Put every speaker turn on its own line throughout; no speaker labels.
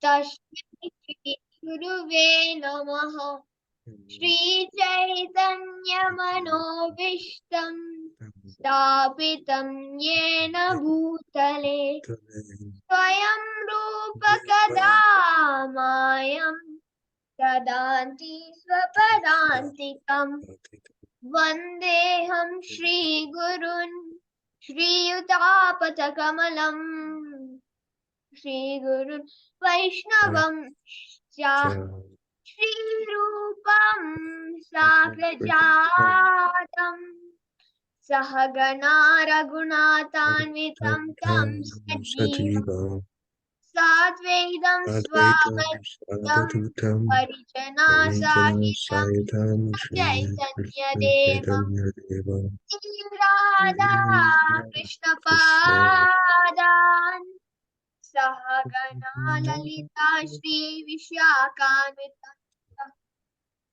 तस्मै श्री गुरुवे नमः। श्री चैतन्य मनोभीष्टं स्थापितं येन भूतले स्वयं रूप कदा मायं ददाति स्वपदान्तिकम्। वन्देऽहं श्रीगुरुन् श्रीयुतापथकमलम् श्रीगुरुन् वैष्णवंश्च श्रीरूपं साग्रजातं सहगणा रघुनाथान्वितं तं सजीवं साद्वैतं स्वागतं परिजनासाहितं चैतन्यदेवं राधा कृष्णपादान् सहगणा ललिता श्रीविशाखान्विता।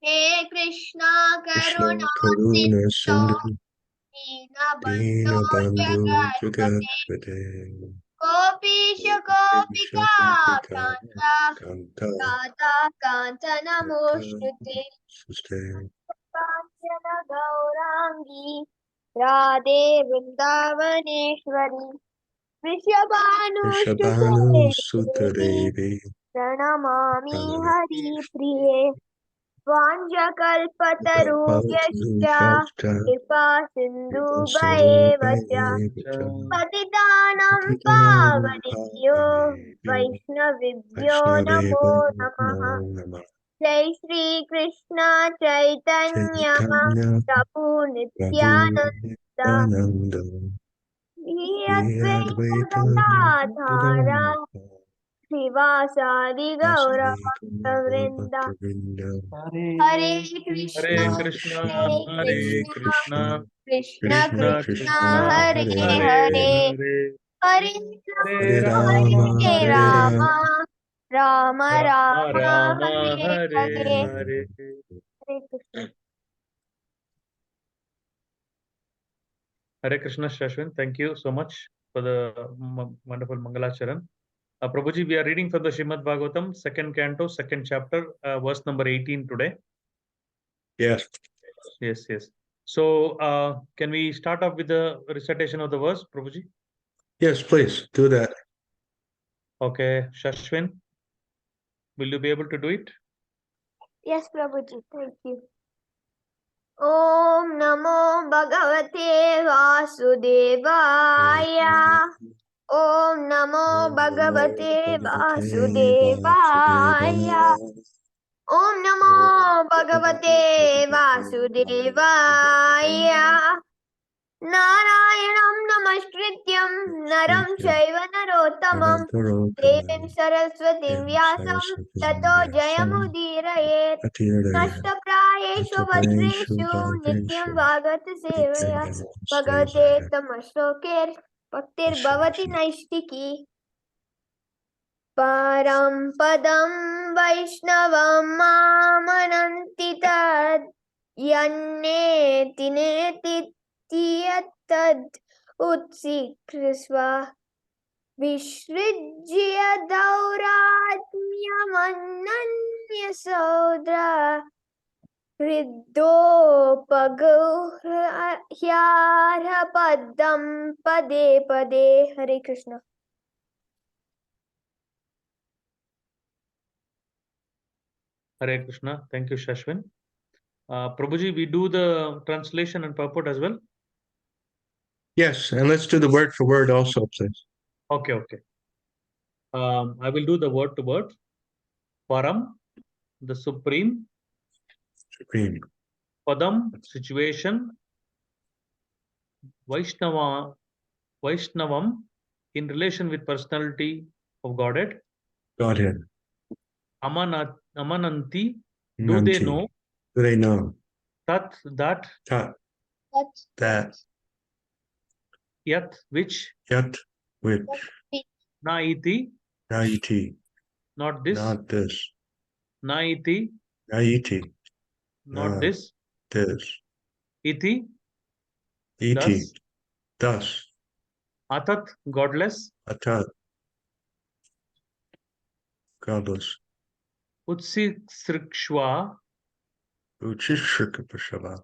हे कृष्णा करुणा सिन्धो दीनबन्धो जगत्पते। गोपीश गोपिका कान्ता राधा कान्त नमोऽस्तुते। काञ्चन गौराङ्गी राधे वृन्दावनेश्वरी वृषभानुसुते प्रणमामि हरिप्रिये। वाञ्छकल्पतरुभ्यश्च कृपा सिन्धुभ्येव च पतितानां पावनेभ्यो वैष्णवेभ्यो नमो नमः। जय श्री कृष्ण चैतन्य प्रभु नित्यानंद श्री अद्वैत गदाधर श्रीवासादि गौरभक्तवृंद। हरे Krishna
Hare Krishna,
Hare
Hare
Krishna
Krishna,
Krishna
Krishna
Krishna
Krishna,
Hare
Hare
Hare
Hare,
Hare
Hare
Ram
Rama,
Hare
Hare
Ram
Rama,
Ram
Rama
Ram
Rama,
Hare
Hare
Hare.
Hare.
Hare Krishna.
Hare Krishna, Shashwin. Thank you so much for the wonderful Mangalacharan. Prabhuji, we are reading from the Srimad Bhagavatam, second canto, second chapter, verse number 18 today.
Yes.
Yes, yes. So, can we start off with the recitation of the verse, Prabhuji?
Yes, please do that.
Okay, Shashwin, will you be able to do it?
Yes, Prabhuji, thank you. Om Namo Bhagavate Vasudevaya. Om Namo Bhagavate Vasudevaya. Om Namo Bhagavate Vasudevaya. Narayanam Namaskrityam Naram Chaiva Narottamam Devim Saraswatim Vyasam Tato Jayamudiraye Nashtaprayeshu Bhadreshu Nityam Bhagavata Sevaya Bhagavate Tamashloker Bhaktir Bhavati Naistiki Param Padam Vaishnavam Mamananti Tad Yanneti Neti Tiyatad Utsikrisva Vishrijya Dauratmyamananya Saudra Hridopaguhyara Padam Pade Pade. Hare Krishna.
Hare Krishna. Thank you, Shashwin. Prabhuji, we do the translation and purport as well?
Yes, and let's do the word for word also, please.
Okay, okay. I will do the word to word. Param, the supreme.
Supreme.
Padam, situation. Vaishnavam, in relation with personality of Godhead.
Godhead.
Amananti, do
Nanti.
they know?
Do they know?
Tat, that.
Tat. That.
Yat, which.
Yet, which.
Naiti.
Naiti.
Not this.
Not this.
Naiti.
Naiti.
Not this.
This.
Iti.
Iti. Thus.
Atat, godless.
Atat. godless.
Utsisrikshva,
Uchishrikapashava.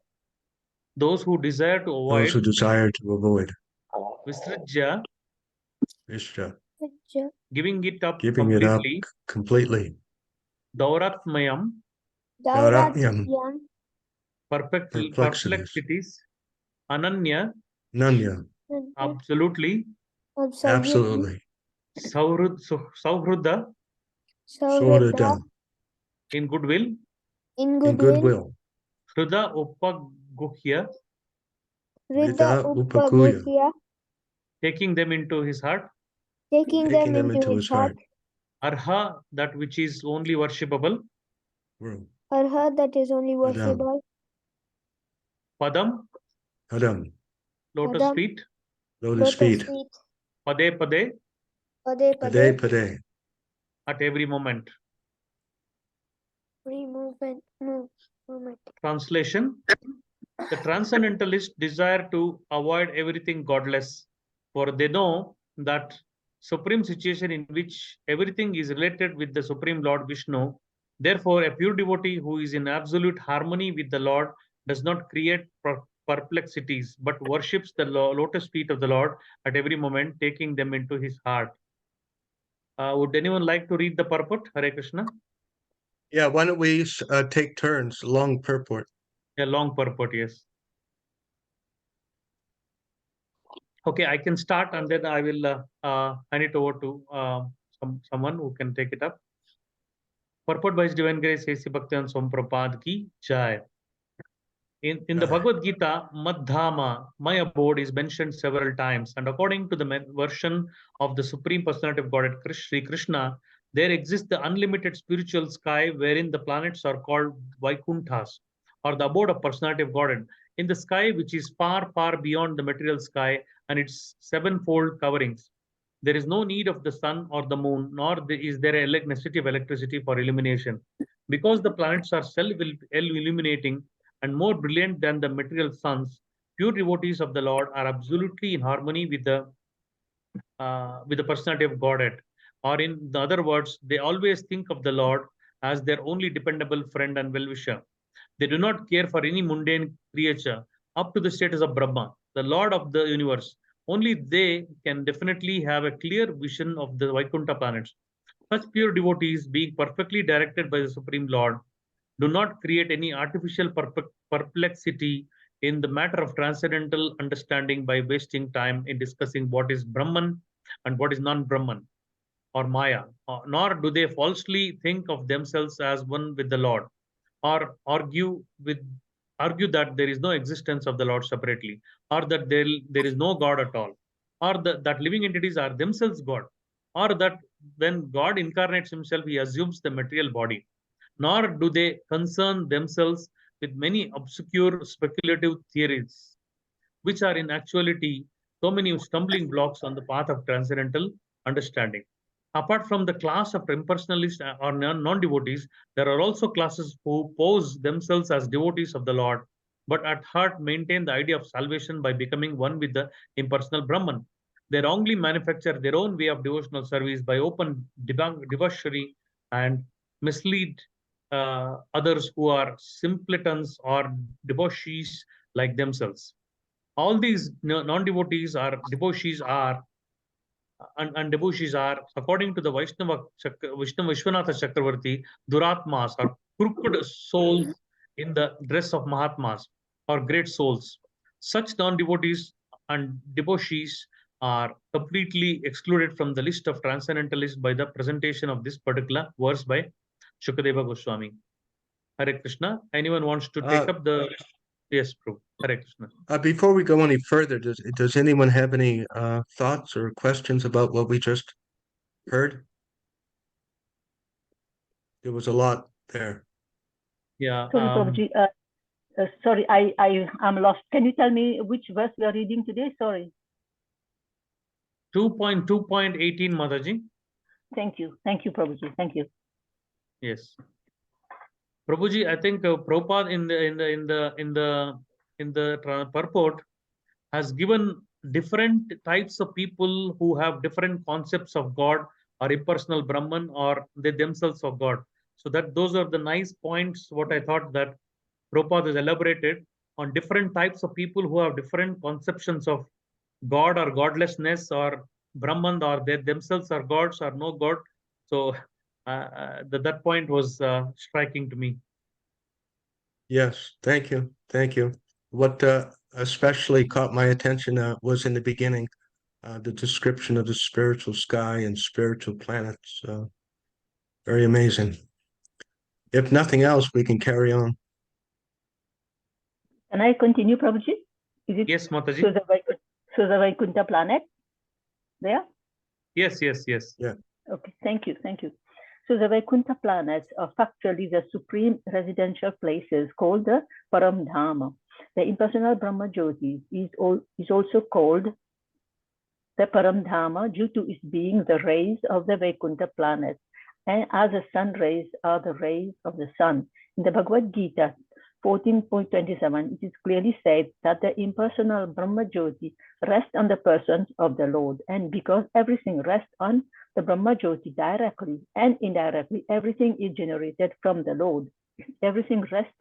those who desire to
Those who
avoid.
desire to avoid.
Visrijya,
Ishta.
giving it up
Giving it up
completely.
completely.
Dauratmayam,
Dauratyam. Perplexities.
perplexities. Ananya,
Nanya.
absolutely.
Absolutely.
Sauhrudha,
Sohrada.
in goodwill.
In
In goodwill.
Hruda upaguhya,
Rida upakuya.
taking them into his heart.
taking
Taking
them
them into his heart.
Arha, that which is only worshipable.
Arha, that is only worshipable.
Padam,
Adam.
lotus
Padam,
feet.
Lotus feet.
Pade pade,
Pade
Pade
pade,
pade.
at every moment.
free movement.
Translation: the transcendentalists desire to avoid everything godless, for they know that supreme situation in which everything is related with the Supreme Lord Vishnu. Therefore, a pure devotee who is in absolute harmony with the Lord does not create perplexities, but worships the lotus feet of the Lord at every moment, taking them into his heart. Would anyone like to read the purport? Hare Krishna.
Yeah, why don't we take turns? Long purport.
A long purport, yes. Okay, I can start and then I will hand it over to someone who can take it up. Purport by His Divine Grace, A.C. Bhaktivedanta Swami Prabhupada ki jai. In the Bhagavad Gita, Madhama, my abode, is mentioned several times. And according to the version of the Supreme Personality of Godhead, Sri Krishna, there exists the unlimited spiritual sky wherein the planets are called Vaikunthas, or the abode of Personality of Godhead. In the sky, which is far, far beyond the material sky and its sevenfold coverings, there is no need of the sun or the moon, nor is there a necessity of electricity for illumination. Because the planets are self-illuminating and more brilliant than the material suns, pure devotees of the Lord are absolutely in harmony with the personality of Godhead. Or in other words, they always think of the Lord as their only dependable friend and well-wisher. They do not care for any mundane creature up to the status of Brahma, the Lord of the universe. Only they can definitely have a clear vision of the Vaikuntha planets. Such pure devotees, being perfectly directed by the Supreme Lord, do not create any artificial perplexity in the matter of transcendental understanding by wasting time in discussing what is Brahman and what is non-Brahman or Maya, nor do they falsely think of themselves as one with the Lord, or argue that there is no existence of the Lord separately, or that there is no God at all, or that living entities are themselves God, or that when God incarnates himself, he assumes the material body. Nor do they concern themselves with many obscure speculative theories, which are in actuality so many stumbling blocks on the path of transcendental understanding. Apart from the class of impersonalists or non-devotees, there are also classes who pose themselves as devotees of the Lord, but at heart maintain the idea of salvation by becoming one with the impersonal Brahman. They wrongly manufacture their own way of devotional service by open debauchery and mislead others who are simpletons or debauchees like themselves. All these non-devotees are devotees are and devotees are, according to the Vishnu Vishwanatha Chakravarti, Duratmas are crooked souls in the dress of Mahatmas or great souls. Such non-devotees and devotees are completely excluded from the list of transcendentalists by the presentation of this particular verse by Shukadeva Goswami. Hare Krishna. Anyone wants to take up the yes, Prabhu. Hare Krishna.
Before we go any further, does anyone have any thoughts or questions about what we just heard? There was a lot there.
Yeah.
Sorry, Prabhuji. Sorry, I'm lost. Can you tell me which verse we are reading today? Sorry.
2.2.18, Mataji.
Thank you, Prabhuji. Thank you.
Yes, Prabhuji. I think Prabhupada in the purport has given different types of people who have different concepts of God or impersonal Brahman, or they themselves are God. So that those are the nice points what I thought that Prabhupada has elaborated on different types of people who have different conceptions of God or godlessness or Brahman, or they themselves are gods or no God. So that point was striking to me.
Yes, thank you. Thank you. What especially caught my attention was in the beginning, the description of the spiritual sky and spiritual planets. Very amazing. If nothing else, we can carry on.
Can I continue, Prabhuji? Is it
Yes, Mataji.
So the Vaikuntha planet there?
Yes, yes, yes.
Yeah.
Okay, thank you, thank you. So the Vaikuntha planets are factually the supreme residential places called the Paramdhama. The impersonal Brahma Jyoti is also called the Paramdhama due to its being the rays of the Vaikuntha planet, and as the sun rays are the rays of the sun. In the Bhagavad Gita 14.27, it is clearly said that the impersonal Brahma Jyoti rests on the persons of the Lord, and because everything rests on the Brahma Jyoti directly and indirectly, everything is generated from the Lord. Everything rests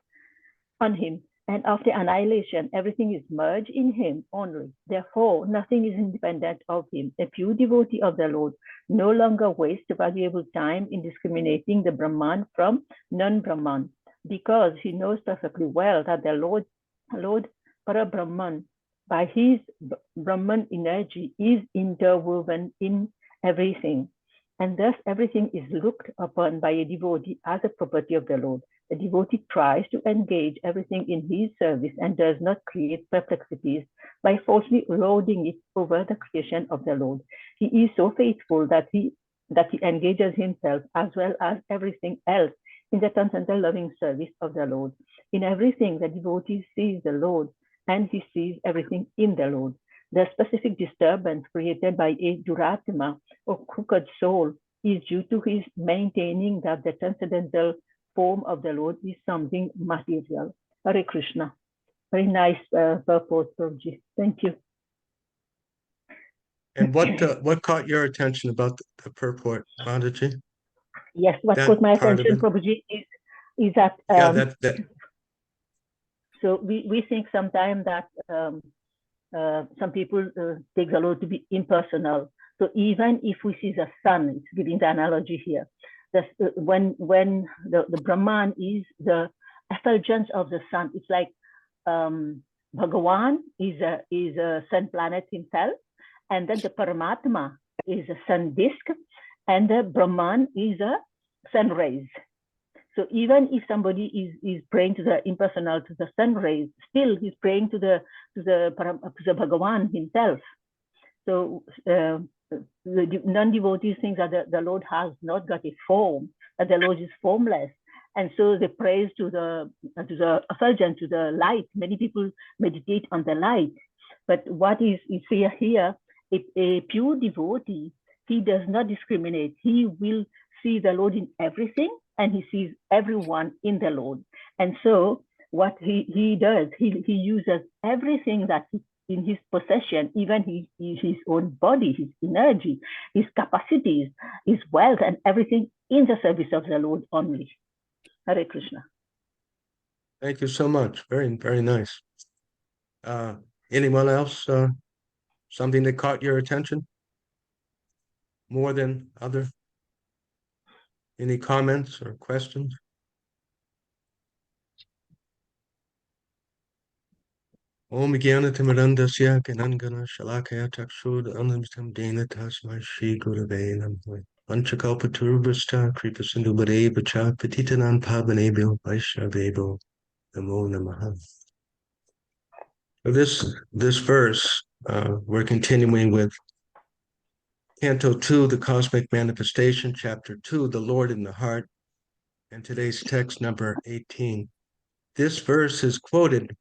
on him, and after annihilation, everything is merged in him only. Therefore, nothing is independent of him. A pure devotee of the Lord no longer wastes valuable time in discriminating the Brahman from non-Brahman, because he knows perfectly well that the Lord Parabrahman, by his Brahman energy, is interwoven in everything. And thus everything is looked upon by a devotee as a property of the Lord. The devotee tries to engage everything in his service and does not create perplexities by falsely loading it over the creation of the Lord. He is so faithful that he engages himself as well as everything else in the transcendental loving service of the Lord. In everything, the devotee sees the Lord, and he sees everything in the Lord. The specific disturbance created by a duratma or crooked soul is due to his maintaining that the transcendental form of the Lord is something material. Hare Krishna. Very nice purport, Prabhuji. Thank you.
And what caught your attention about the purport, Mataji?
Yes, what
That
caught my
part of
attention,
it?
Prabhuji, is that
Yeah, that
so we think sometimes that some people take the Lord to be impersonal. So even if we see the sun, it's giving the analogy here. When the Brahman is the effulgence of the sun, it's like Bhagavan is a sun planet himself, and then the Paramatma is a sun disk, and the Brahman is a sun rays. So even if somebody is praying to the impersonal, to the sun rays, still he's praying to the Bhagavan himself. So the non-devotees think that the Lord has not got a form, that the Lord is formless, and so they praise to the effulgence, to the light. Many people meditate on the light, but what is here? A pure devotee, he does not discriminate. He will see the Lord in everything, and he sees everyone in the Lord. And so what he does, he uses everything that in his possession, even his own body, his energy, his capacities, his wealth, and everything in the service of the Lord only. Hare Krishna.
Thank you so much. Very, very nice. Anyone else? Something that caught your attention more than other? Any comments or questions? Om Gyanatimurandasya Ganangana Shalakaya Takshud Anamitam Dina Tasmai Shri Gurave Namah Panchakalpaturvasta Kripa Sindhu Bacha Petitanan Pavanebhyo Vaishnavebho Namo Namaha. So this verse, we're continuing with Canto 2, the Cosmic Manifestation, Chapter 2, the Lord in the Heart, and today's text number 18. This verse is quoted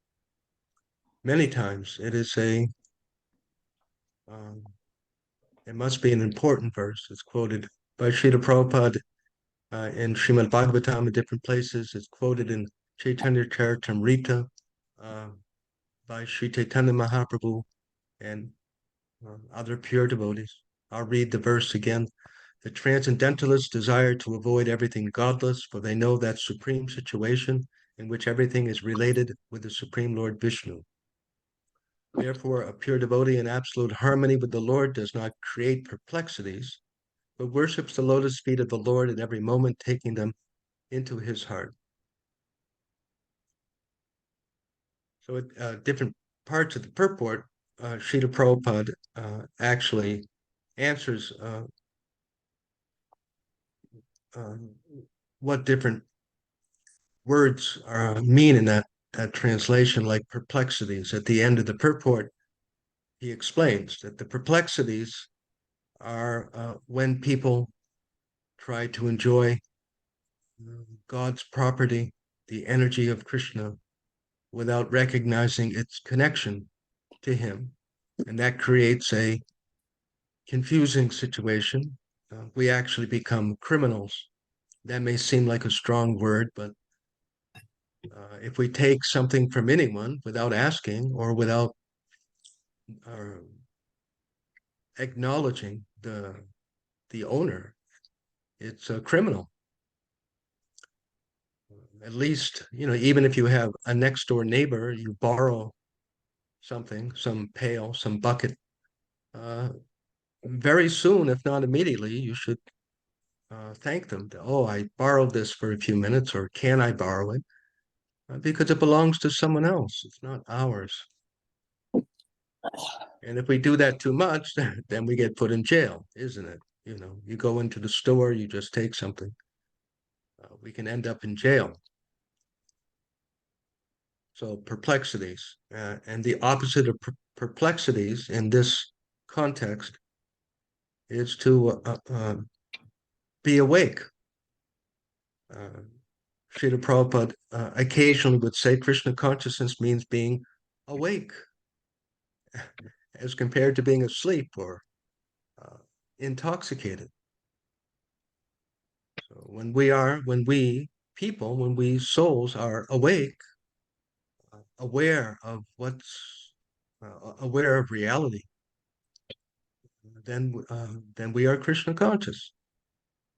many times. It is it must be an important verse. It's quoted by Srila Prabhupada in Srimad Bhagavatam in different places. It's quoted in Chaitanya Charitamrita by Sri Chaitanya Mahaprabhu and other pure devotees. I'll read the verse again. The transcendentalists desire to avoid everything godless, for they know that supreme situation in which everything is related with the Supreme Lord Vishnu. Therefore, a pure devotee in absolute harmony with the Lord does not create perplexities, but worships the lotus feet of the Lord at every moment, taking them into his heart. So different parts of the purport, Srila Prabhupada actually answers what different words mean in that translation, like perplexities. At the end of the purport, he explains that the perplexities are when people try to enjoy God's property, the energy of Krishna, without recognizing its connection to him. And that creates a confusing situation. We actually become criminals. That may seem like a strong word, but if we take something from anyone without asking or without acknowledging the owner, it's a criminal. At least, even if you have a next door neighbor, you borrow something, some pail, some bucket, very soon, if not immediately, you should thank them. Oh, I borrowed this for a few minutes, or can I borrow it? Because it belongs to someone else. It's not ours. And if we do that too much, then we get put in jail, isn't it? You go into the store, you just take something. We can end up in jail. So perplexities, and the opposite of perplexities in this context is to be awake. Srila Prabhupada occasionally would say Krishna consciousness means being awake as compared to being asleep or intoxicated. So when we souls are awake, aware of aware of reality, then we are Krishna conscious.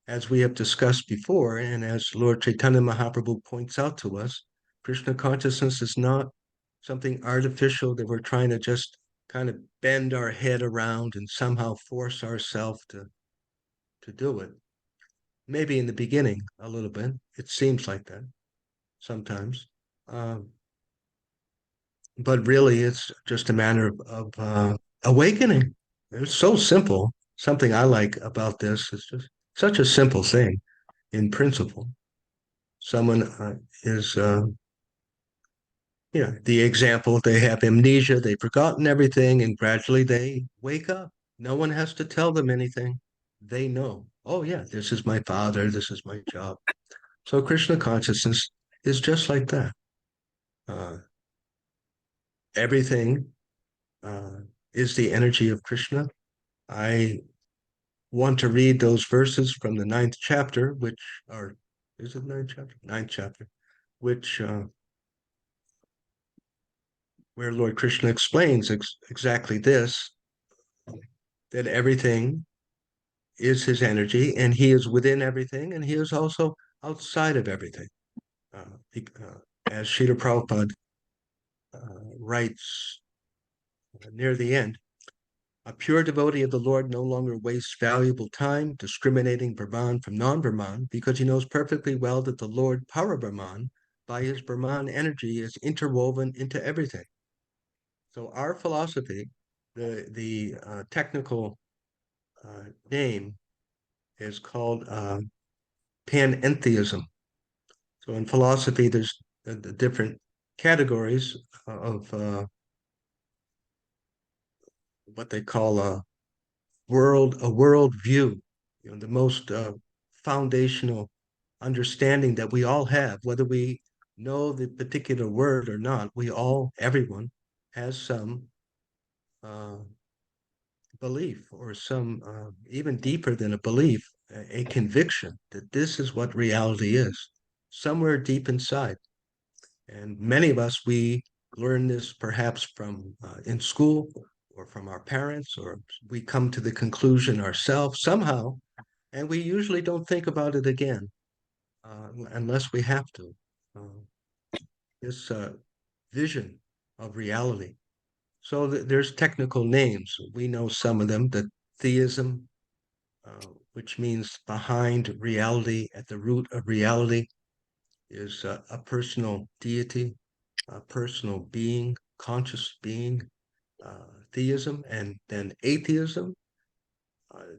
As we have discussed before, and as Lord Chaitanya Mahaprabhu points out to us, Krishna consciousness is not something artificial that we're trying to just kind of bend our head around and somehow force ourselves to do it. Maybe in the beginning, a little bit. It seems like that sometimes. But really, it's just a matter of awakening. It's so simple. Something I like about this is just such a simple thing in principle. Someone is, the example, they have amnesia, they've forgotten everything, and gradually they wake up. No one has to tell them anything. They know, oh, yeah, this is my father, this is my job. So Krishna consciousness is just like that. Everything is the energy of Krishna. I want to read those verses from the 9th chapter, which are, is it 9th chapter? 9th chapter, which where Lord Krishna explains exactly this, that everything is his energy, and he is within everything, and he is also outside of everything. As Srila Prabhupada writes near the end, a pure devotee of the Lord no longer wastes valuable time discriminating Brahman from non-Brahman, because he knows perfectly well that the Lord Para-Brahman, by his Brahman energy, is interwoven into everything. So our philosophy, the technical name is called panentheism. So in philosophy, there's the different categories of what they call a world view. The most foundational understanding that we all have, whether we know the particular word or not, everyone has some belief, or some even deeper than a belief, a conviction that this is what reality is, somewhere deep inside. And many of us, we learn this perhaps from in school or from our parents, or we come to the conclusion ourselves. Somehow And we usually don't think about it again unless we have to. This vision of reality. So there's technical names. We know some of them, the theism, which means behind reality, at the root of reality, is a personal deity, a personal being, conscious being, theism, and then atheism.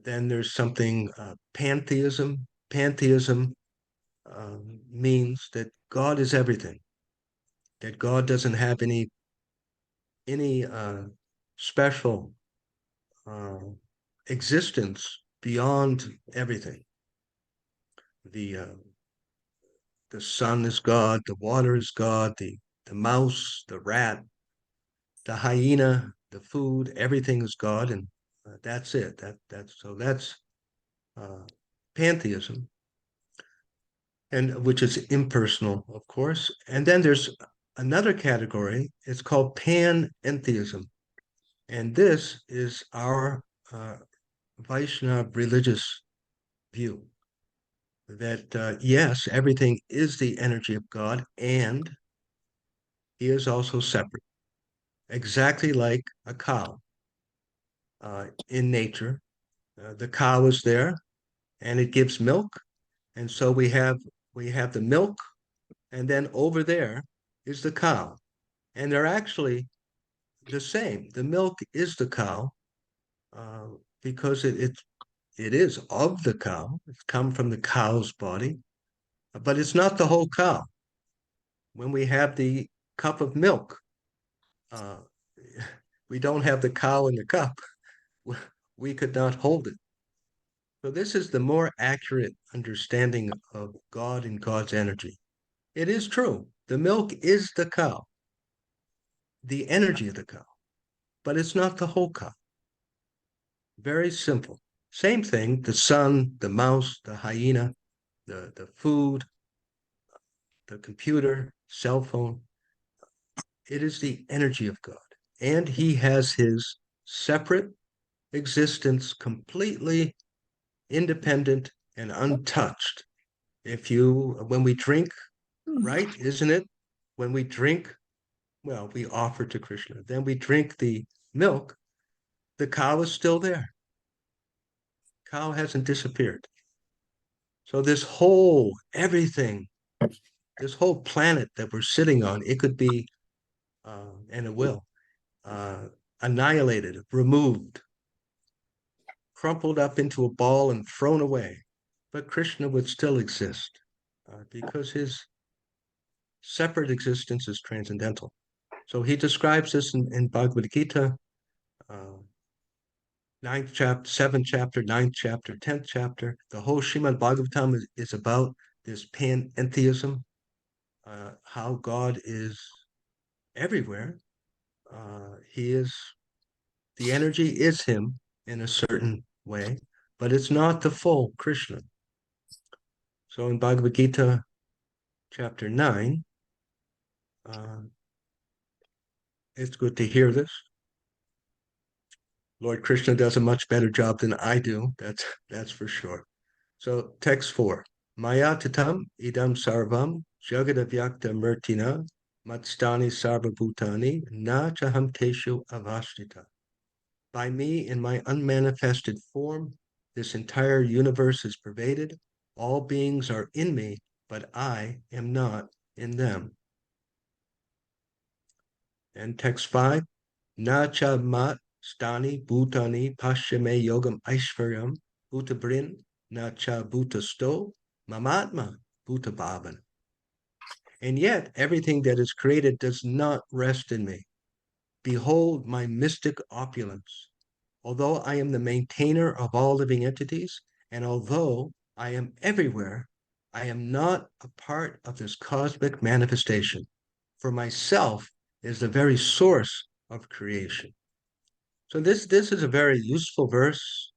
Then there's something pantheism. Pantheism means that God is everything, that God doesn't have any special uh, existence beyond everything. The the sun is God, the water is God, the mouse, the rat, the hyena, the food, everything is God, and that's it. That's uh, pantheism, and which is impersonal, of course. And then there's another category. It's called panentheism, and this is our Vaishnava religious view that yes, everything is the energy of God, and he is also separate, exactly like a cow in nature. The cow is there, and it gives milk, and so we have the milk, and then over there is the cow, and they're actually the same. The milk is the cow uh, because it is of the cow. It's come from the cow's body, but it's not the whole cow. When we have the cup of milk, uh, we don't have the cow in the cup. We could not hold it. So this is the more accurate understanding of God and God's energy. It is true. The milk is the cow, the energy of the cow, but it's not the whole cow. Very simple. Same thing, the sun, the mouse, the hyena, the food, the computer, cell phone. It is the energy of God. And he has his separate existence, completely independent and untouched. When we drink, right, isn't it? When we drink, well, we offer to Krishna. Then we drink the milk, the cow is still there. Cow hasn't disappeared. So everything, this whole planet that we're sitting on, it could be, and it will, annihilated, removed, crumpled up into a ball and thrown away. But Krishna would still exist because his separate existence is transcendental. So he describes this in Bhagavad Gita, uh, ninth chapter, seventh chapter, ninth chapter, 10th chapter. The whole Srimad Bhagavatam is about this panentheism, how God is everywhere. The energy is him in a certain way, but it's not the full Krishna. So in Bhagavad Gita, chapter 9, it's good to hear this. Lord Krishna does a much better job than I do. That's for sure. So text 4. Maya tatam idam sarvam jagadavyakta murtina matstani sarvabhutani na chaham teshu avashtita. By me, in my unmanifested form, this entire universe is pervaded. All beings are in me, but I am not in them. And text 5. Na cha mat stani bhutani paschime yogam aishvaryam bhutabrin na cha bhutasto mamatma bhutabhavan. And yet everything that is created does not rest in me. Behold my mystic opulence. Although I am the maintainer of all living entities, and although I am everywhere, I am not a part of this cosmic manifestation. For myself is the very source of creation. So this is a very useful verse.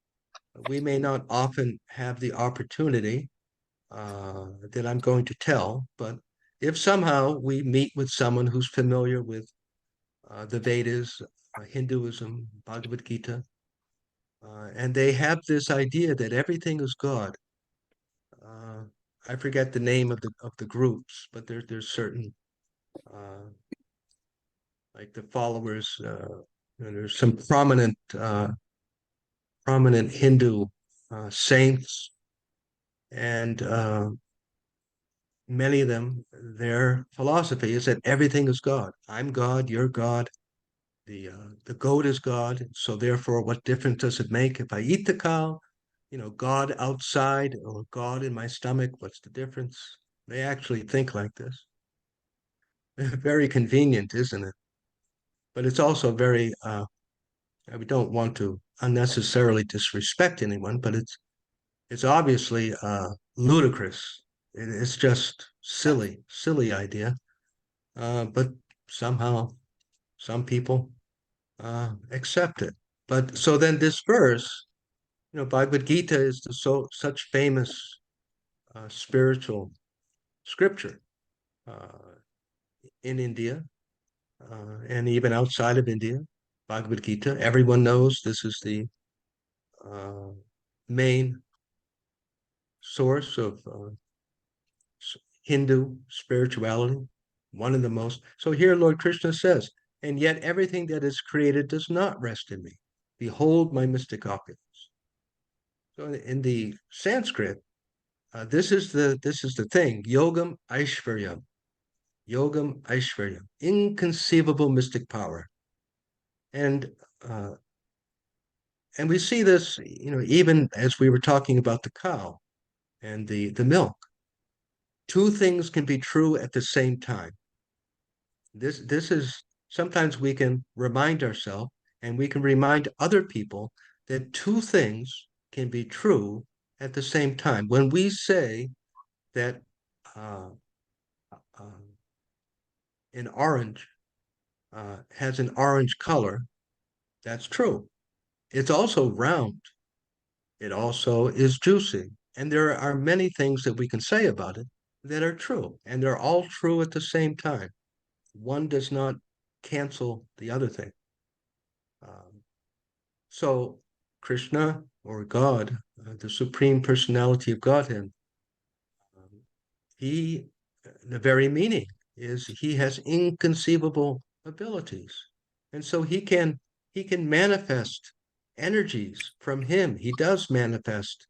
We may not often have the opportunity that I'm going to tell, but if somehow we meet with someone who's familiar with the Vedas, Hinduism, Bhagavad Gita, And they have this idea that everything is God. I forget the name of the groups, but there's certain like the followers. There's some prominent Hindu saints, and many of them, their philosophy is that everything is God. I'm God, you're God. The goat is God. So therefore, what difference does it make if I eat the cow? God outside or God in my stomach, what's the difference? They actually think like this. Very convenient, isn't it? But it's also very, we don't want to unnecessarily disrespect anyone, but it's obviously ludicrous. It's just silly idea. But somehow some people accept it. But so then this verse, Bhagavad Gita is such famous spiritual scripture in India and even outside of India. Bhagavad Gita, everyone knows this is the main source of Hindu spirituality, one of the most. So here, Lord Krishna says, and yet everything that is created does not rest in me. Behold my mystic opulence. So in the Sanskrit, this is the thing. Yogam Aishvaryam, inconceivable mystic power, and uh, and we see this, even as we were talking about the cow and the milk. Two things can be true at the same time. This is sometimes we can remind ourselves and we can remind other people that two things can be true at the same time. When we say that uh, uh, an orange has an orange color, that's true. It's also round. It also is juicy. And there are many things that we can say about it that are true. And they're all true at the same time. One does not cancel the other thing. Um, so Krishna or God, the Supreme Personality of Godhead, um, he, the very meaning is he has inconceivable abilities. And so he can manifest energies from him. He does manifest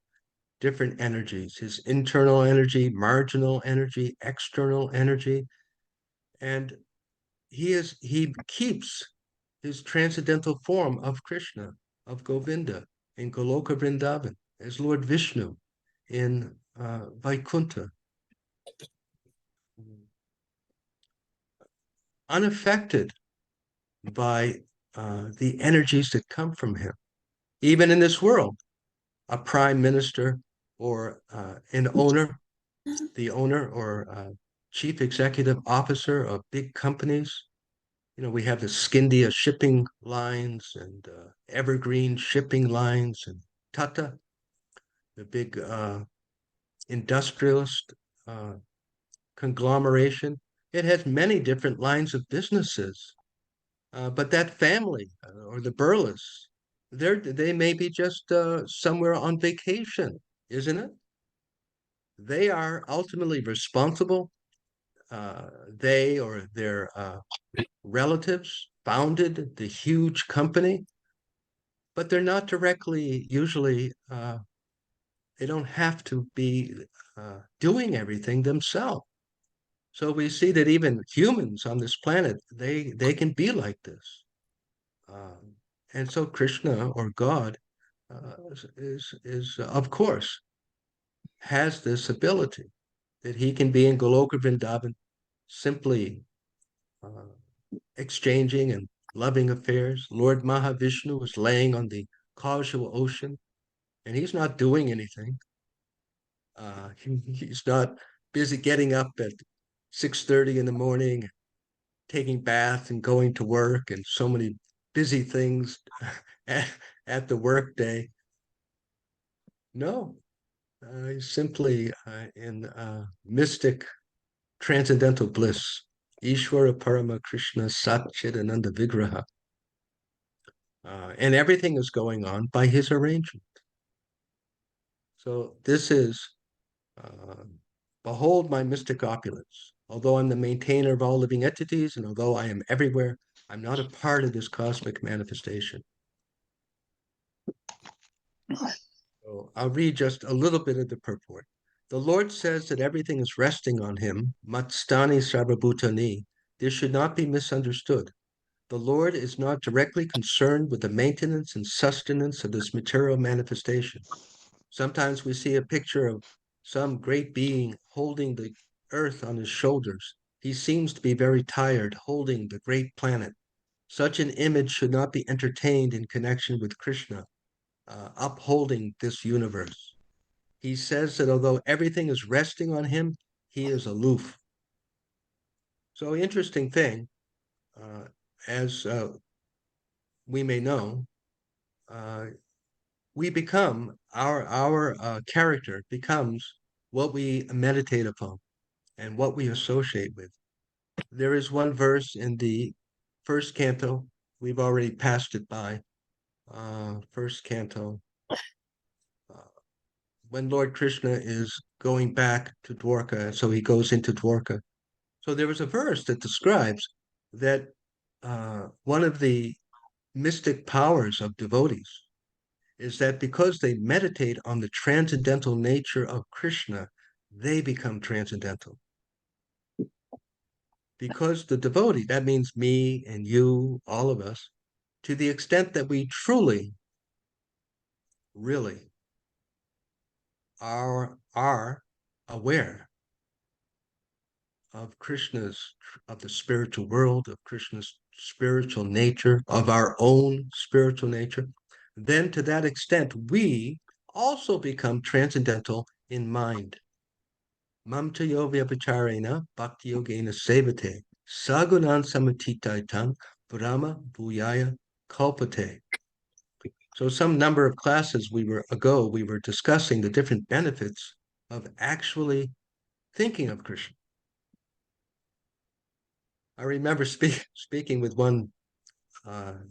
different energies, his internal energy, marginal energy, external energy. And he keeps his transcendental form of Krishna, of Govinda in Goloka Vrindavan, as Lord Vishnu in Vaikuntha, unaffected by the energies that come from him. Even in this world, a prime minister or the owner or chief executive officer of big companies. We have the Scindia shipping lines and Evergreen shipping lines and Tata, the big industrialist uh, conglomeration. It has many different lines of businesses. But that family or the Burles, they may be just somewhere on vacation, isn't it? They are ultimately responsible. They or their relatives founded the huge company, but they're not directly, usually, they don't have to be doing everything themselves. So we see that even humans on this planet, they can be like this. Um, and so Krishna or God is of course has this ability that he can be in Goloka Vrindavan simply uh, exchanging and loving affairs. Lord Mahavishnu is laying on the causal ocean, and he's not doing anything. He's not busy getting up at 6:30 in the morning, taking bath and going to work, and so many busy things at the workday. No, he's simply in mystic transcendental bliss. Ishvara Parama Krishna Satchidananda Vigraha. And everything is going on by his arrangement. So this is, behold my mystic opulence. Although I'm the maintainer of all living entities, and although I am everywhere, I'm not a part of this cosmic manifestation. So I'll read just a little bit of the purport. The Lord says that everything is resting on him, matstani sarvabhutani. This should not be misunderstood. The Lord is not directly concerned with the maintenance and sustenance of this material manifestation. Sometimes we see a picture of some great being holding the earth on his shoulders. He seems to be very tired holding the great planet. Such an image should not be entertained in connection with Krishna, upholding this universe. He says that although everything is resting on him, he is aloof. So, interesting thing, as we may know, we become our character becomes what we meditate upon and what we associate with. There is one verse in the first canto. We've already passed it by. First canto, when Lord Krishna is going back to Dwarka, so he goes into Dwarka. So there was a verse that describes that one of the mystic powers of devotees is that because they meditate on the transcendental nature of Krishna, they become transcendental. Because the devotee, that means me and you, all of us, to the extent that we truly, really are aware of Krishna's, of the spiritual world, of Krishna's spiritual nature, of our own spiritual nature, then to that extent, we also become transcendental in mind. Mamcha yovya pacharena bhakti yogena sevate sagunan samatitaitam brahma bhuyaya kalpate. So some number of classes we were discussing the different benefits of actually thinking of Krishna. I remember speaking with one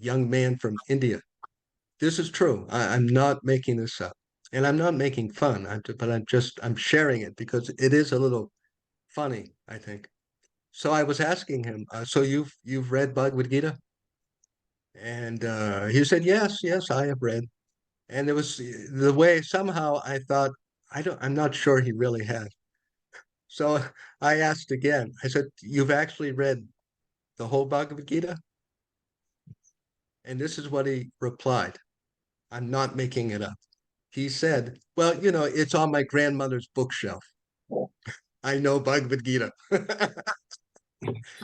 young man from India. This is true. I'm not making this up, and I'm not making fun. But I'm sharing it because it is a little funny, I think. So I was asking him, so you've read Bhagavad Gita? And he said, yes, I have read. And it was the way somehow I thought, I'm not sure he really had. So I asked again. I said, you've actually read the whole Bhagavad Gita? And this is what he replied. I'm not making it up. He said, well, it's on my grandmother's bookshelf. I know Bhagavad Gita.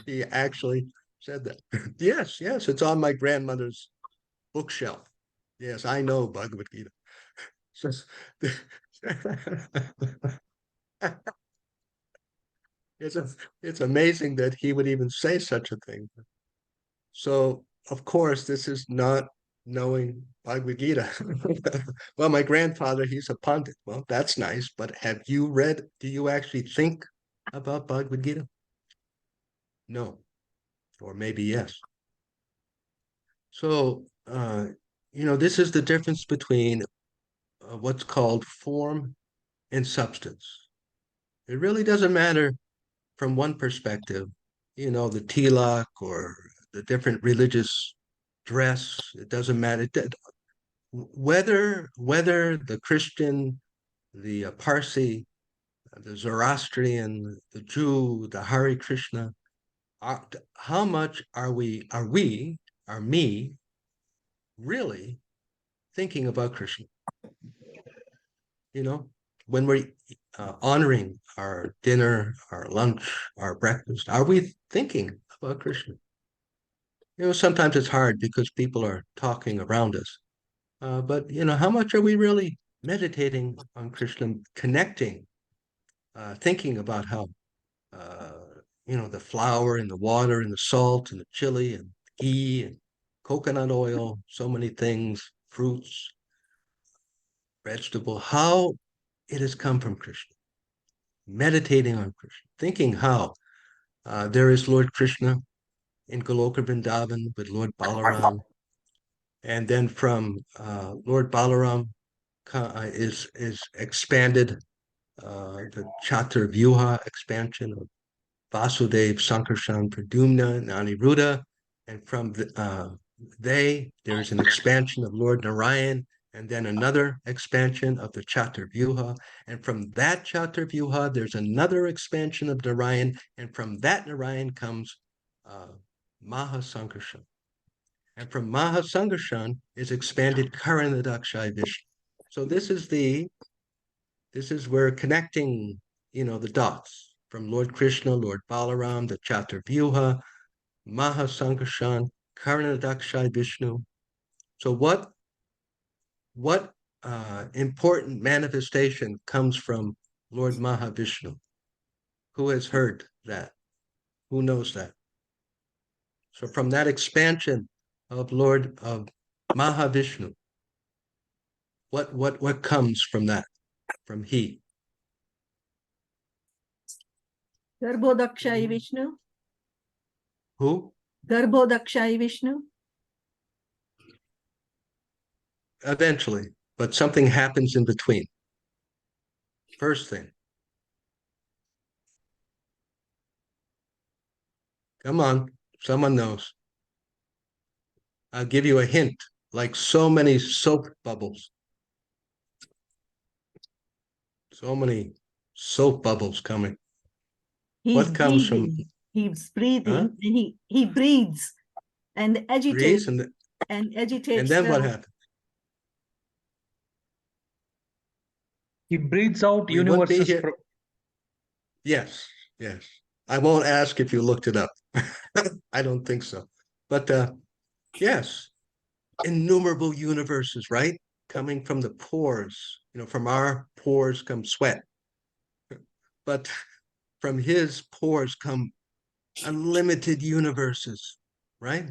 He actually said that. Yes, it's on my grandmother's bookshelf. Yes, I know Bhagavad Gita. So, it's amazing that he would even say such a thing. So, of course, this is not knowing Bhagavad Gita. Well, my grandfather, he's a pundit. Well, that's nice, but do you actually think about Bhagavad Gita? No, or maybe yes. So, this is the difference between what's called form and substance. It really doesn't matter from one perspective, the tilak or the different religious dress. It doesn't matter whether the Christian, the Parsi, the Zoroastrian, the Jew, the Hare Krishna. How much are me really thinking about Krishna? When we're honoring our dinner, our lunch, our breakfast, are we thinking about Krishna? Sometimes it's hard because people are talking around us. But how much are we really meditating on Krishna, connecting, thinking about how, the flour and the water and the salt and the chili and ghee and coconut oil, so many things, fruits, vegetable, how it has come from Krishna. Meditating on Krishna, thinking how there is Lord Krishna in Goloka Vrindavan with Lord Balaram, And then from Lord Balaram is expanded the Chaturvyuha expansion of Vasudev, Sankarshan, Pradyumna, and Aniruddha. And from there's an expansion of Lord Narayan, and then another expansion of the Chaturvyuha. And from that Chaturvyuha, there's another expansion of Narayan. And from that Narayan comes Mahasankarshan. And from Mahasankarshan is expanded Karanadakshay Vishnu. So this is where connecting, the dots from Lord Krishna, Lord Balaram, the Chaturvyuha, Mahasankarshan, Karanadakshay Vishnu. So what important manifestation comes from Lord Mahavishnu? Who has heard that? Who knows that? So from that expansion of Lord of Mahavishnu, what comes from that? From he?
Garbhodakshay Vishnu.
Who?
Garbhodakshay Vishnu.
Eventually, but something happens in between. First thing. Come on, someone knows. I'll give you a hint, like so many soap bubbles. So many soap bubbles coming.
He's
What comes
breathing.
from?
He's breathing,
Huh?
and he breathes and agitates
Breeze
and agitates.
and then what happens?
He breathes out
We wouldn't be
universes
here.
from.
Yes. I won't ask if you looked it up. I don't think so. But yes, innumerable universes, right? Coming from the pores. From our pores comes sweat. But from his pores come unlimited universes, right?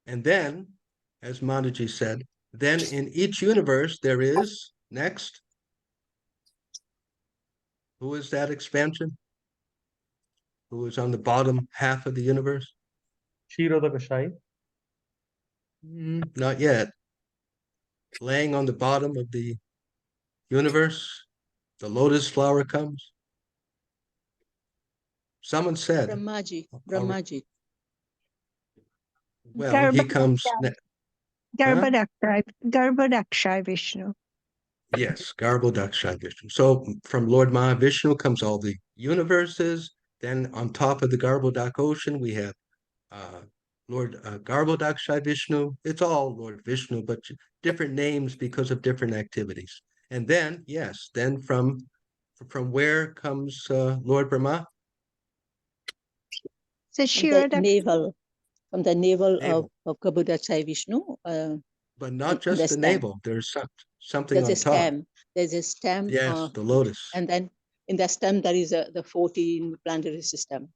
And then, as Mataji said, then in each universe there is, next, who is that expansion? Who is on the bottom half of the universe?
Kshirodakashai.
Not yet. Laying on the bottom of the universe, the lotus flower comes. Someone said,
Brahmaji.
Well, he comes.
Garbhodakshay Vishnu.
Yes, Garbhodakshay Vishnu. So from Lord Mahavishnu comes all the universes. Then on top of the Garbhodak ocean, we have Lord Garbhodakshay Vishnu. It's all Lord Vishnu, but different names because of different activities. And then, yes, then from where comes Lord Brahma?
So
From the navel of Garbhodakshay Vishnu.
But not just the navel. There's something
There's
on
a
top.
stem. There's a stem.
Yes, the lotus.
And then in the stem there is the 14 planetary system.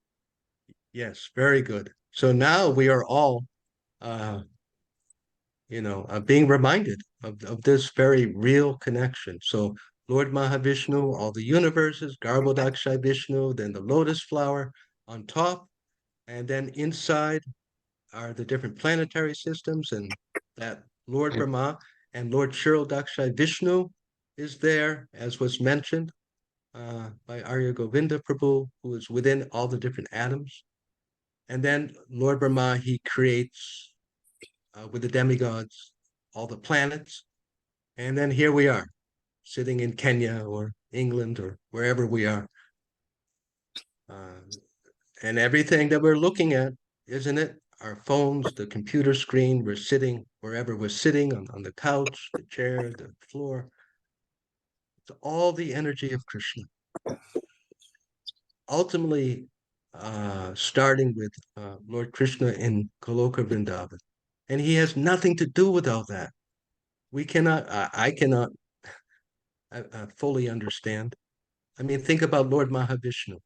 Yes, very good. So now we are all, being reminded of this very real connection. So Lord Mahavishnu, all the universes, Garbhodakshay Vishnu, then the lotus flower on top, and then inside are the different planetary systems, and that Lord Brahma and Lord Kshirodakshay Vishnu is there, as was mentioned by Arya Govinda Prabhu, who is within all the different atoms. And then Lord Brahma, he creates with the demigods all the planets. And then here we are, sitting in Kenya or England or wherever we are. And everything that we're looking at, isn't it? Our phones, the computer screen, we're sitting wherever we're sitting, on the couch, the chair, the floor. It's all the energy of Krishna. Ultimately, starting with Lord Krishna in Goloka Vrindavan. And he has nothing to do with all that. We cannot, I cannot fully understand. I mean, think about Lord Mahavishnu.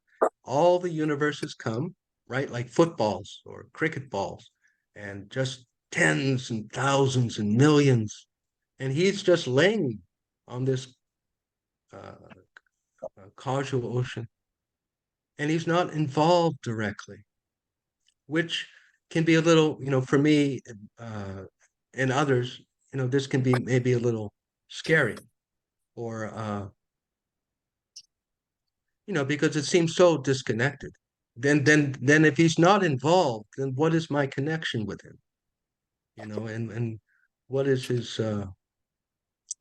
All the universes come, right? Like footballs or cricket balls, and just tens and thousands and millions. And he's just laying on this causal ocean. And he's not involved directly, which can be a little, for me, and others, this can be maybe a little scary, or because it seems so disconnected. Then if he's not involved, then what is my connection with him? And what is his?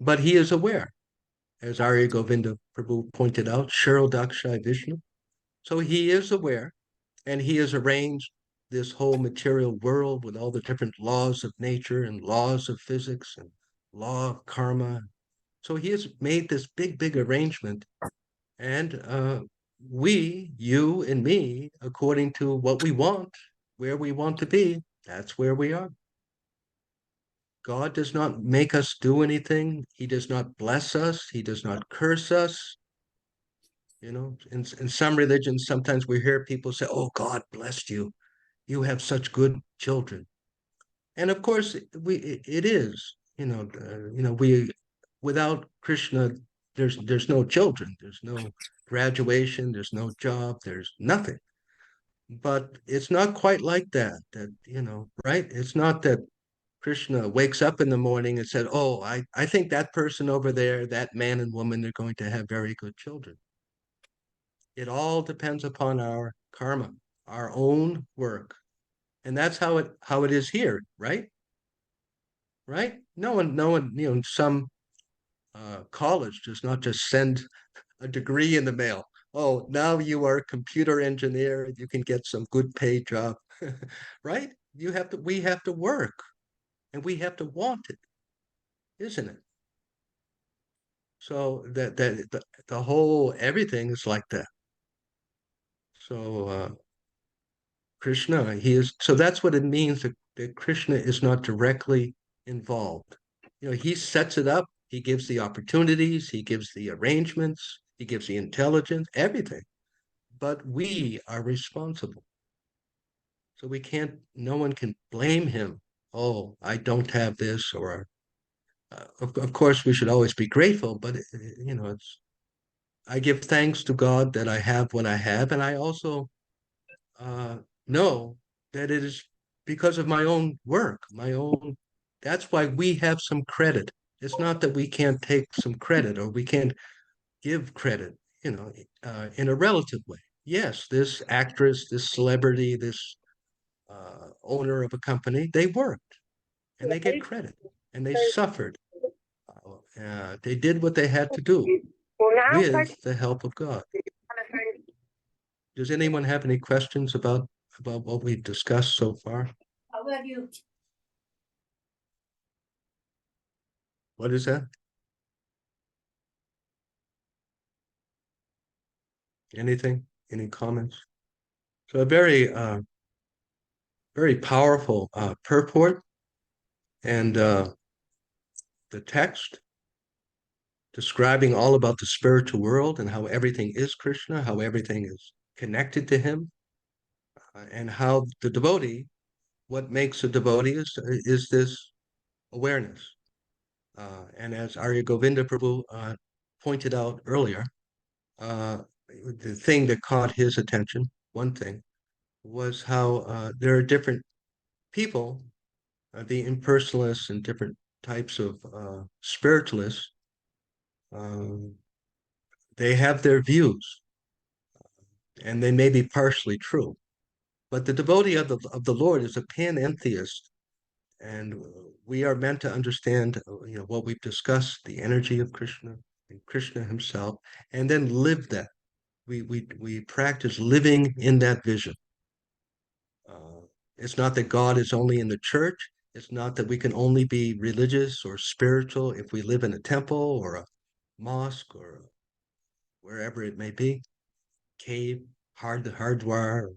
But he is aware, as Arya Govinda Prabhu pointed out, Shiro Dakshai Vishnu. So he is aware, and he has arranged this whole material world with all the different laws of nature and laws of physics and law of karma. So he has made this big arrangement, and we, you and me, according to what we want, where we want to be, that's where we are. God does not make us do anything. He does not bless us. He does not curse us. In some religions, sometimes we hear people say, "Oh, God blessed you. You have such good children." And of course, it is. We without Krishna, there's no children. There's no graduation. There's no job. There's nothing. But it's not quite like that. Right? It's not that Krishna wakes up in the morning and said, "Oh, I think that person over there, that man and woman, they're going to have very good children." It all depends upon our karma, our own work. And that's how it is here, right? Right? No one, some college does not just send a degree in the mail. Oh, now you are a computer engineer, you can get some good paid job. Right? We have to work, and we have to want it, isn't it? So that the whole everything is like that. So Krishna, so that's what it means that Krishna is not directly involved. He sets it up, he gives the opportunities, he gives the arrangements, he gives the intelligence, everything. But we are responsible. So no one can blame him. Oh, I don't have this, or of course we should always be grateful, but I give thanks to God that I have what I have, and I also know that it is because of my own work, that's why we have some credit. It's not that we can't take some credit or we can't give credit, in a relative way. Yes, this actress, this celebrity, this owner of a company, they worked and they get credit and they suffered. They did what they had to do with the help of God. Does anyone have any questions about what we've discussed so far?
How about you?
What is that? Anything? Any comments? So a very powerful purport, and the text describing all about the spiritual world and how everything is Krishna, how everything is connected to him, and how the devotee, what makes a devotee is this awareness. And as Arya Govinda Prabhu pointed out earlier, the thing that caught his attention, one thing, was how there are different people, the impersonalists and different types of spiritualists. They have their views, and they may be partially true. But the devotee of the Lord is a panentheist, and we are meant to understand, what we've discussed, the energy of Krishna and Krishna himself, and then live that. We practice living in that vision. It's not that God is only in the church. It's not that we can only be religious or spiritual if we live in a temple or a mosque or wherever it may be, cave, hardware,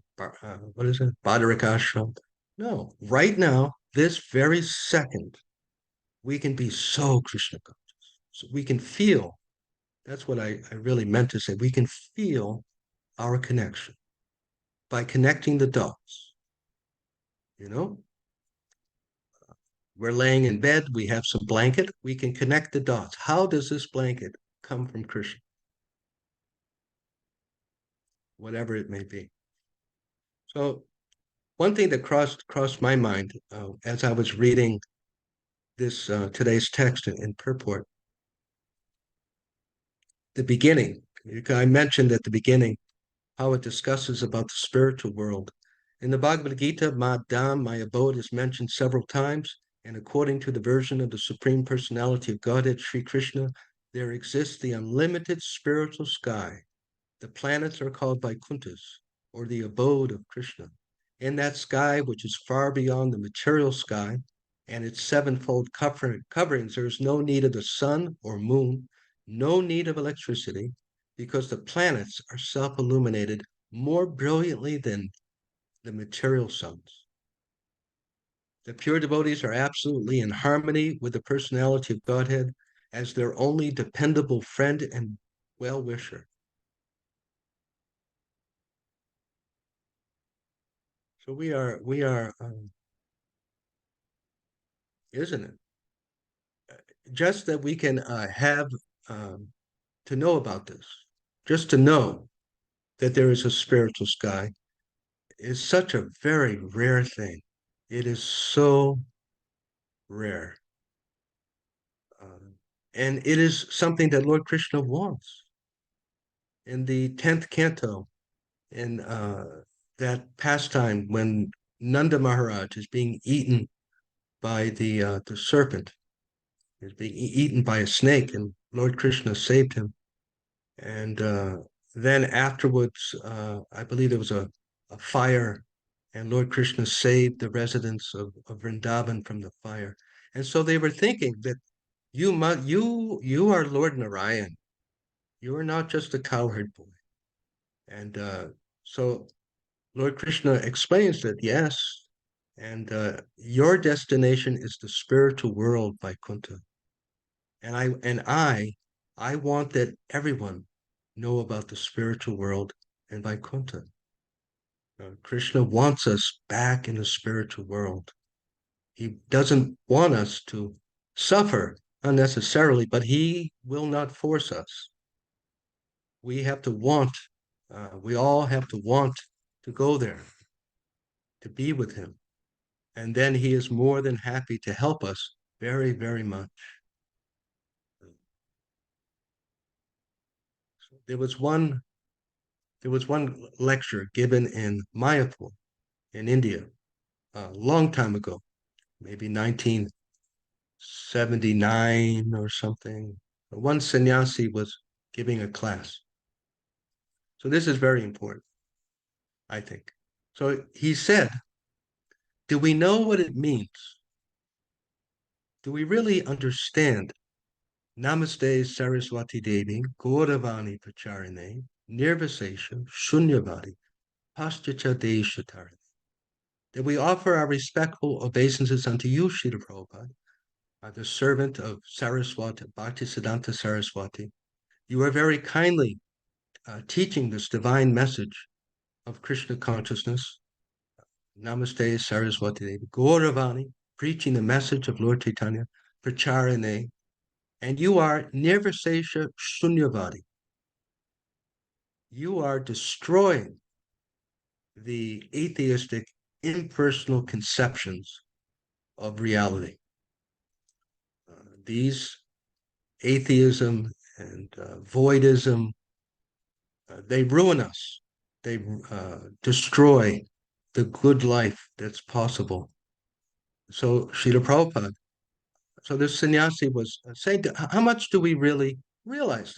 what is it, Badarakashram. No, right now, this very second, we can be so Krishna conscious. So we can feel, that's what I really meant to say, we can feel our connection by connecting the dots. We're laying in bed, we have some blanket, we can connect the dots. How does this blanket come from Krishna? Whatever it may be. So one thing that crossed my mind as I was reading this today's text in purport. The beginning, I mentioned at the beginning how it discusses about the spiritual world. In the Bhagavad Gita, Madham, my abode, is mentioned several times, and according to the version of the Supreme Personality of Godhead, Sri Krishna, there exists the unlimited spiritual sky. The planets are called Vaikunthas, or the abode of Krishna. In that sky, which is far beyond the material sky and its sevenfold coverings, there is no need of the sun or moon, no need of electricity, because the planets are self-illuminated more brilliantly than the material suns. The pure devotees are absolutely in harmony with the personality of Godhead as their only dependable friend and well-wisher. So we are, isn't it? Just that we can have to know about this, just to know that there is a spiritual sky is such a very rare thing. It is so rare. And it is something that Lord Krishna wants. In the 10th canto, in that pastime when Nanda Maharaj is being eaten by the serpent, is being eaten by a snake, and Lord Krishna saved him. And then afterwards, I believe there was a fire, and Lord Krishna saved the residents of Vrindavan from the fire. And so they were thinking that you are Lord Narayan. You are not just a cowherd boy. And so Lord Krishna explains that yes, and your destination is the spiritual world, Vaikuntha. And I want that everyone know about the spiritual world and Vaikuntha. Krishna wants us back in the spiritual world. He doesn't want us to suffer unnecessarily, but he will not force us. We have to want, we all have to want to go there, to be with him. And then he is more than happy to help us very, very much. There was one lecture given in Mayapur in India a long time ago, maybe 1979 or something. One sannyasi was giving a class. So this is very important, I think. So he said, do we know what it means? Do we really understand Namaste Saraswati Devi, Gauravani Pacharine, Nirvasesha, Shunyavadi, Pastyacha Deshatarine? That we offer our respectful obeisances unto you, Srila Prabhupada, the servant of Saraswati, Bhaktisiddhanta Saraswati. You are very kindly teaching this divine message of Krishna consciousness. Namaste Saraswati Devi, Gauravani, preaching the message of Lord Chaitanya, Pracharane, and you are Nirvasesha Shunyavadi. You are destroying the atheistic, impersonal conceptions of reality. These atheism and voidism, they ruin us. They destroy the good life that's possible. So Srila Prabhupada, so this sannyasi was saying, how much do we really realize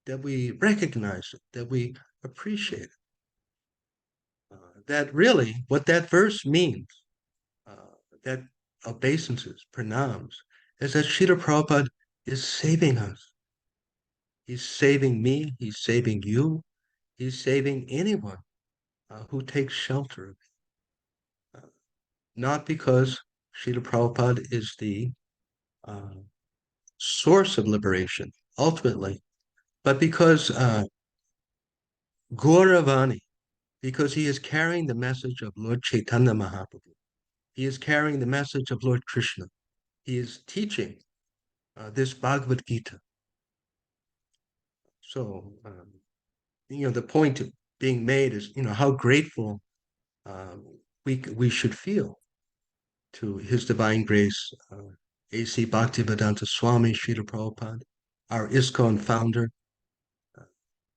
that we recognize it, that we appreciate it? That really, what that verse means, that obeisances, pranams, is that Srila Prabhupada is saving us. He's saving me, he's saving you, he's saving anyone who takes shelter of it. Not because Srila Prabhupada is the source of liberation, ultimately, but because Gauravani, because he is carrying the message of Lord Chaitanya Mahaprabhu. He is carrying the message of Lord Krishna. He is teaching this Bhagavad Gita. So, the point being made is, how grateful we should feel to His divine grace, A.C. Bhaktivedanta Swami Srila Prabhupada, our ISKCON founder.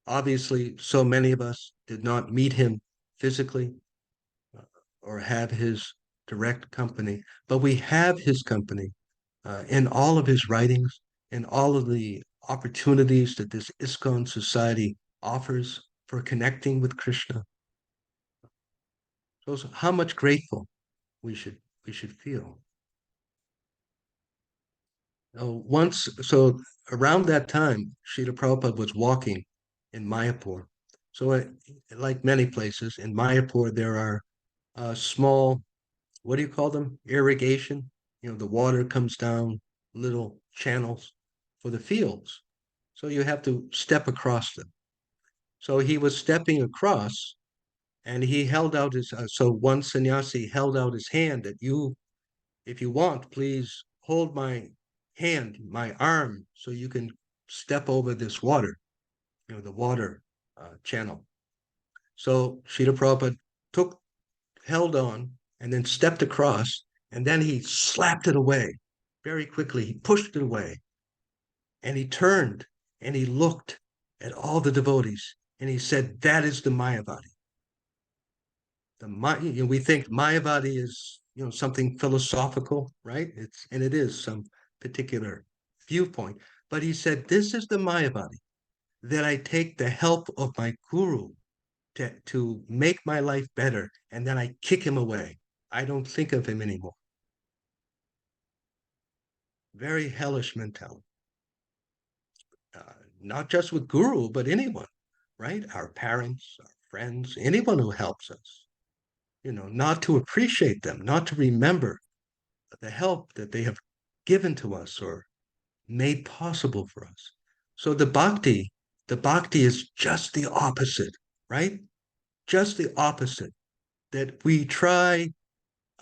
Obviously, so many of us did not meet him physically or have his direct company, but we have his company in all of his writings, in all of the opportunities that this ISKCON society offers for connecting with Krishna. So how much grateful we should feel. So around that time, Srila Prabhupada was walking in Mayapur. So like many places, in Mayapur, there are small, what do you call them? Irrigation. The water comes down little channels for the fields. So you have to step across them. So he was stepping across and he held out so one sannyasi held out his hand that if you want, please hold my hand, my arm, so you can step over this water, the water channel. So Srila Prabhupada held on, and then stepped across, and then he slapped it away very quickly. He pushed it away, and he turned, and he looked at all the devotees, and he said, "That is the Mayavadi." We think Mayavadi is something philosophical, right? It is some particular viewpoint. But he said, "This is the Mayavadi, that I take the help of my guru to make my life better, and then I kick him away. I don't think of him anymore." Very hellish mentality. Not just with guru, but anyone, right? Our parents, our friends, anyone who helps us. Not to appreciate them, not to remember the help that they have given to us or made possible for us. So the bhakti is just the opposite, right? Just the opposite. That we try,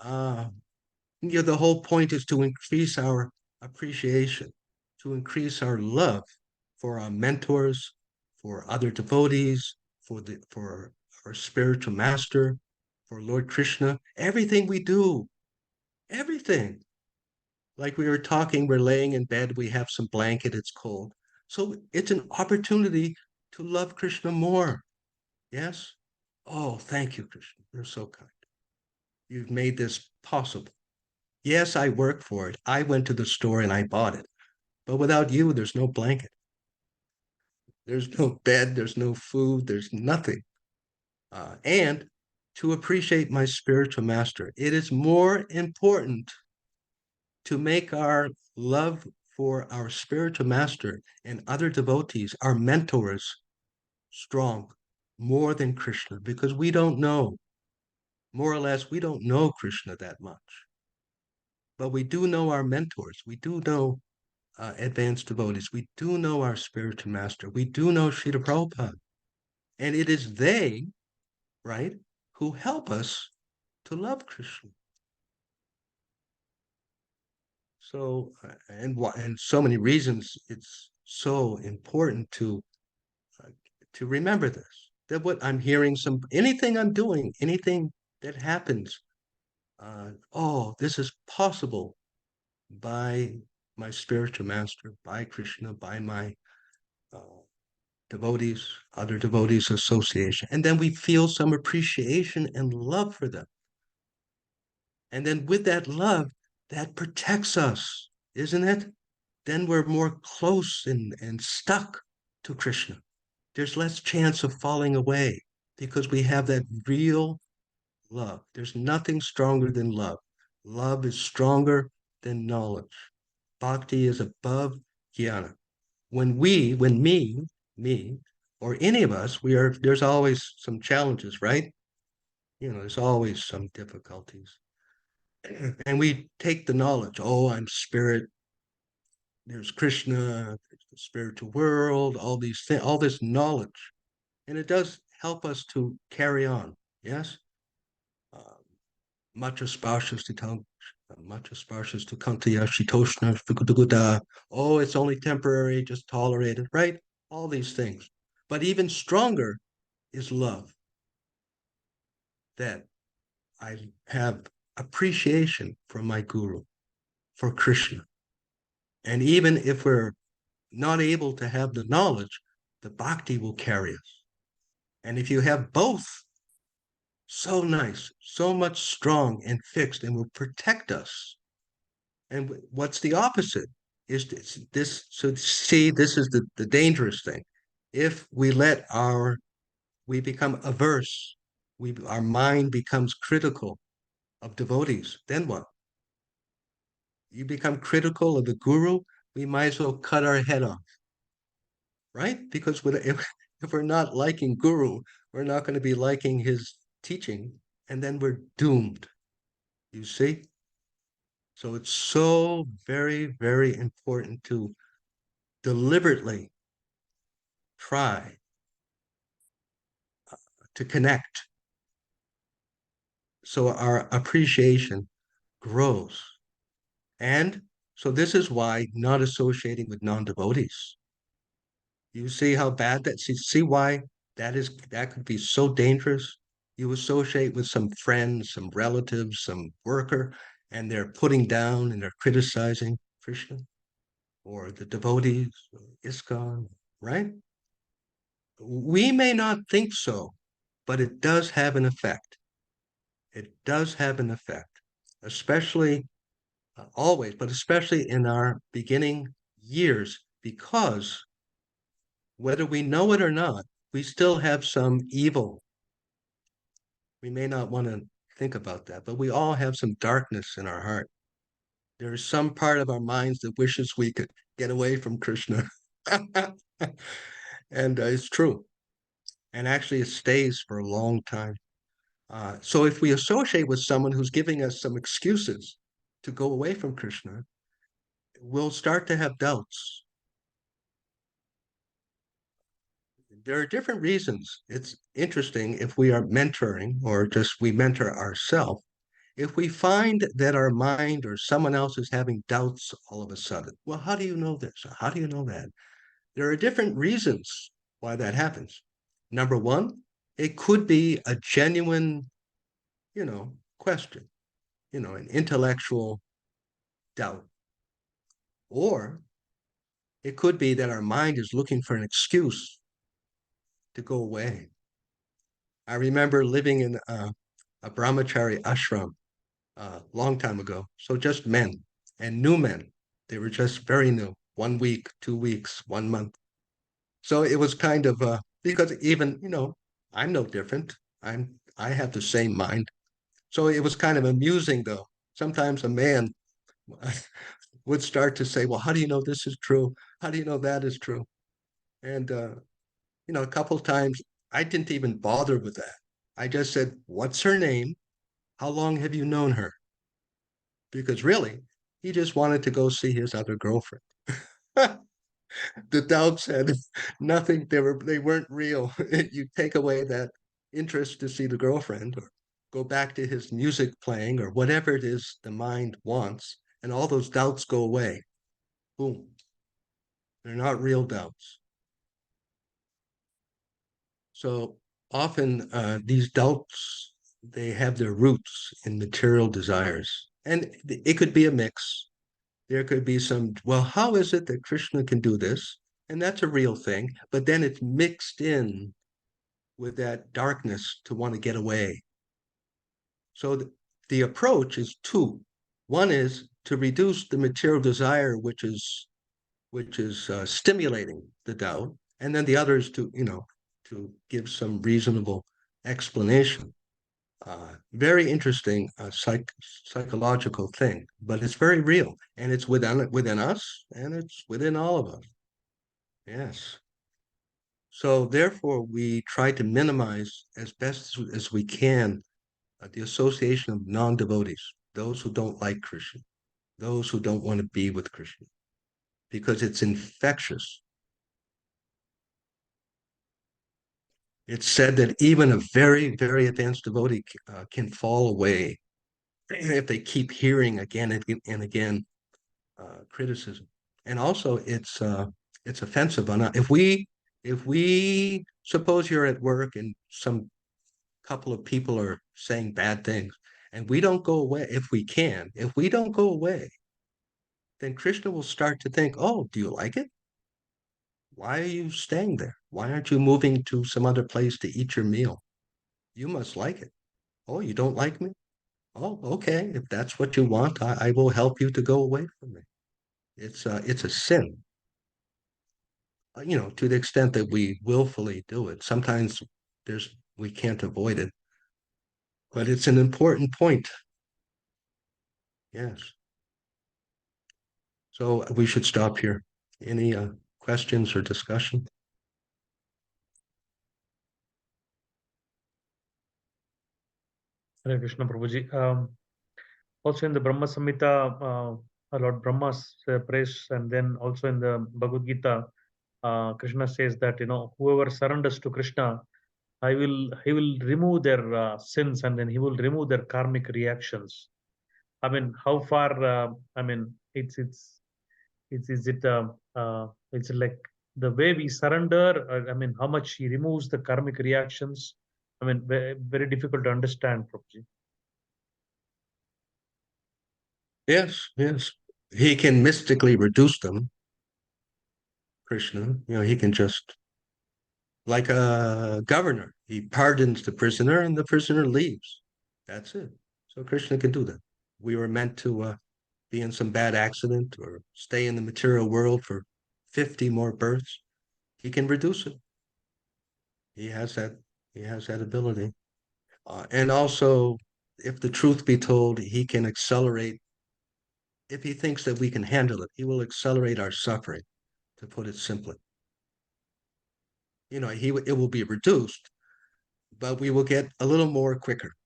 the whole point is to increase our appreciation, to increase our love for our mentors, for other devotees, for our spiritual master, for Lord Krishna. Everything we do, everything. Like we were talking, we're laying in bed, we have some blanket, it's cold. So it's an opportunity to love Krishna more. Yes? Oh, thank you, Krishna. You're so kind. You've made this possible. Yes, I work for it. I went to the store and I bought it. But without you, there's no blanket. There's no bed, there's no food, there's nothing. And to appreciate my spiritual master, it is more important to make our love for our spiritual master and other devotees, our mentors, strong, more than Krishna, because we don't know, more or less, we don't know Krishna that much. But we do know our mentors. We do know advanced devotees. We do know our spiritual master. We do know Srila Prabhupada. And it is they, right, who help us to love Krishna. So, and so many reasons it's so important to remember this, that what I'm hearing, anything I'm doing, anything that happens, this is possible by my spiritual master, by Krishna, by my devotees, other devotees association. And then we feel some appreciation and love for them. And then with that love, that protects us, isn't it? Then we're more close and stuck to Krishna. There's less chance of falling away because we have that real love. There's nothing stronger than love. Love is stronger than knowledge. Bhakti is above jnana. When me, or any of us, there's always some challenges, right? There's always some difficulties. And we take the knowledge, I'm spirit, there's Krishna, there's the spiritual world, all these things, all this knowledge. And it does help us to carry on, yes? Macha sparshas to kantaya shitoshna vikudaguda. Oh, it's only temporary, just tolerate it, right? All these things. But even stronger is love. That I have appreciation for my guru, for Krishna. And even if we're not able to have the knowledge, the bhakti will carry us. And if you have both, so nice, so much strong and fixed, and will protect us. And what's the opposite? Is this so see, this is the dangerous thing. If we we become averse, our mind becomes critical of devotees, then what? You become critical of the guru, we might as well cut our head off, right? Because if we're not liking guru, we're not going to be liking his teaching, and then we're doomed. You see? So it's so very, very important to deliberately try to connect so our appreciation grows. And so this is why not associating with non-devotees. You see how bad see why that could be so dangerous. You associate with some friends, some relatives, some worker, and they're putting down and they're criticizing Krishna or the devotees, ISKCON, right? We may not think so, but it does have an effect. It does have an effect, especially always, but especially in our beginning years, because whether we know it or not, we still have some evil. We may not want to think about that, but we all have some darkness in our heart. There is some part of our minds that wishes we could get away from Krishna. And it's true. And actually, it stays for a long time. So if we associate with someone who's giving us some excuses to go away from Krishna, we'll start to have doubts. There are different reasons. It's interesting if we are mentoring or just we mentor ourselves. If we find that our mind or someone else is having doubts all of a sudden, well, how do you know this? How do you know that? There are different reasons why that happens. Number one, it could be a genuine, question, an intellectual doubt. Or it could be that our mind is looking for an excuse to go away. I remember living in a brahmachari ashram a long time ago. So just men and new men. They were just very new, 1 week, 2 weeks, 1 month. So it was kind of because even, I'm no different. I have the same mind. So it was kind of amusing though. Sometimes a man would start to say, well, how do you know this is true? How do you know that is true? And a couple of times I didn't even bother with that. I just said, what's her name? How long have you known her? Because really, he just wanted to go see his other girlfriend. The doubts had nothing, they weren't real. You take away that interest to see the girlfriend or go back to his music playing or whatever it is the mind wants, and all those doubts go away. Boom. They're not real doubts. So often these doubts, they have their roots in material desires. And it could be a mix. There could be some, well, how is it that Krishna can do this? And that's a real thing. But then it's mixed in with that darkness to want to get away. So the approach is two. One is to reduce the material desire, which is stimulating the doubt, and then the other is to give some reasonable explanation. Very interesting psychological thing, but it's very real, and it's within us, and it's within all of us. Yes. So therefore, we try to minimize as best as we can the association of non-devotees, those who don't like Krishna, those who don't want to be with Krishna, because it's infectious. It's said that even a very, very advanced devotee can fall away if they keep hearing again and again criticism. And also, it's offensive. If we suppose you're at work and some couple of people are saying bad things, and we don't go away, if we don't go away, then Krishna will start to think, oh, do you like it? Why are you staying there? Why aren't you moving to some other place to eat your meal? You must like it. Oh, you don't like me? Oh, okay. If that's what you want, I will help you to go away from me. It's a sin, to the extent that we willfully do it. Sometimes we can't avoid it, but it's an important point. Yes. So we should stop here. Any questions or discussion?
Hare Krishna, Prabhuji. Also in the Brahma Samhita, Lord Brahma prays, and then also in the Bhagavad Gita, Krishna says that whoever surrenders to Krishna, he will remove their sins, and then he will remove their karmic reactions. I mean, how far? I mean, it's like the way we surrender. I mean, how much he removes the karmic reactions. I mean, very difficult to understand, Prabhuji.
Yes, yes. He can mystically reduce them, Krishna. He can just, like a governor, he pardons the prisoner and the prisoner leaves. That's it. So Krishna can do that. We were meant to be in some bad accident or stay in the material world for 50 more births. He can reduce it. He has that ability. And also, if the truth be told, he can accelerate. If he thinks that we can handle it, he will accelerate our suffering, to put it simply. It will be reduced, but we will get a little more quicker.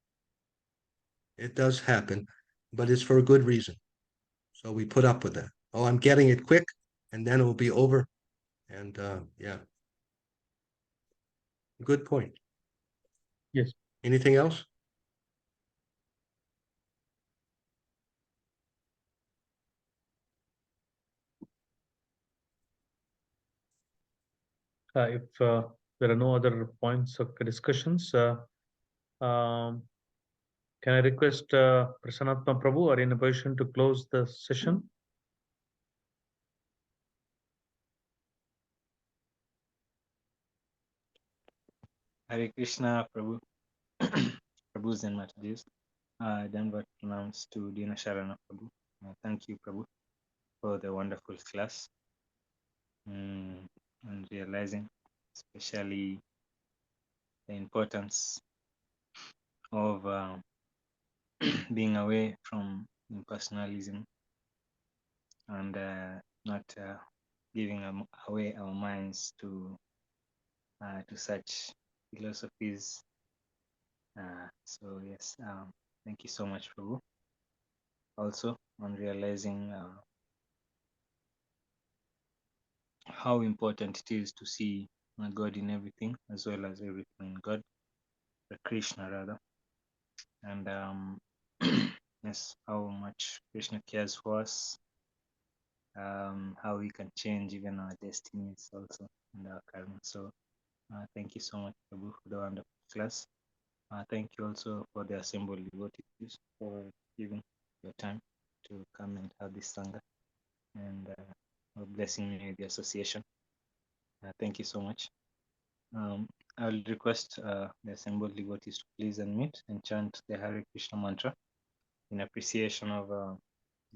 It does happen, but it's for a good reason. So we put up with that. Oh, I'm getting it quick, and then it will be over. And yeah, good point.
Yes.
Anything else?
If there are no other points of discussions, um, can I request Prasanatma Prabhu are in a position to close the session?
Hare Krishna, Prabhu. Prabhu's and Mataji's. Danvat pronounced to Dina Sharana, Prabhu. Thank you, Prabhu, for the wonderful class. And realizing, especially the importance of being away from impersonalism and not giving away our minds to such philosophies. So yes, thank you so much, Prabhu. Also on realizing how important it is to see God in everything, as well as everything in God, the Krishna rather, and yes, how much Krishna cares for us, how we can change even our destinies also and our karma. So thank you so much, Prabhu, for the wonderful class. Thank you also for the assembled devotees for giving your time to come and have this sangha and for blessing me with the association. Thank you so much. I'll request the assembled devotees to please unmute and chant the Hare Krishna mantra in appreciation of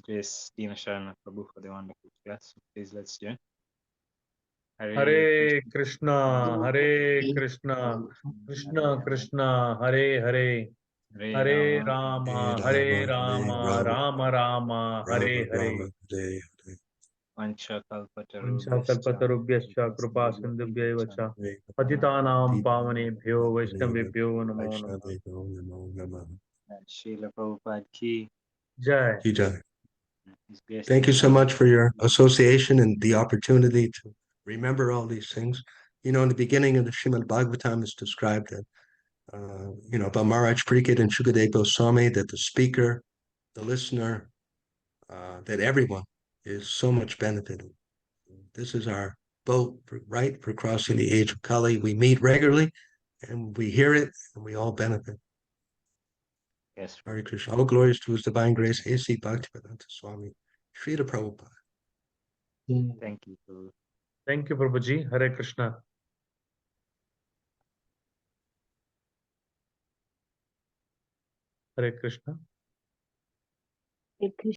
Grace Dina Sharana Prabhu for the wonderful class. So please let's join.
Hare Krishna, Hare Krishna, Krishna Krishna, Hare Hare, Hare Rama, Hare Rama, Rama Rama, Hare Hare.
Vancha
Vanchakalpatarubhyascha कृपा सिन्धुभ्यैव च पतितानां पावनेभ्यो वैष्णवेभ्यो नमो नमः.
Srila Prabhupada ki.
Jai.
Thank you so much for your association and the opportunity to remember all these things. In the beginning of the Srimad Bhagavatam is described that, about Maharaj Pariksit and Shukadev Goswami, that the speaker, the listener, that everyone is so much benefited. This is our boat, for crossing the age of Kali. We meet regularly and we hear it and we all benefit.
Yes.
Hare Krishna. All glories to His divine grace. A.C. Bhaktivedanta Swami Srila Prabhupada.
Thank you, Prabhu.
Thank you, Prabhuji. Hare Krishna. Hare Krishna.
Hare Krishna.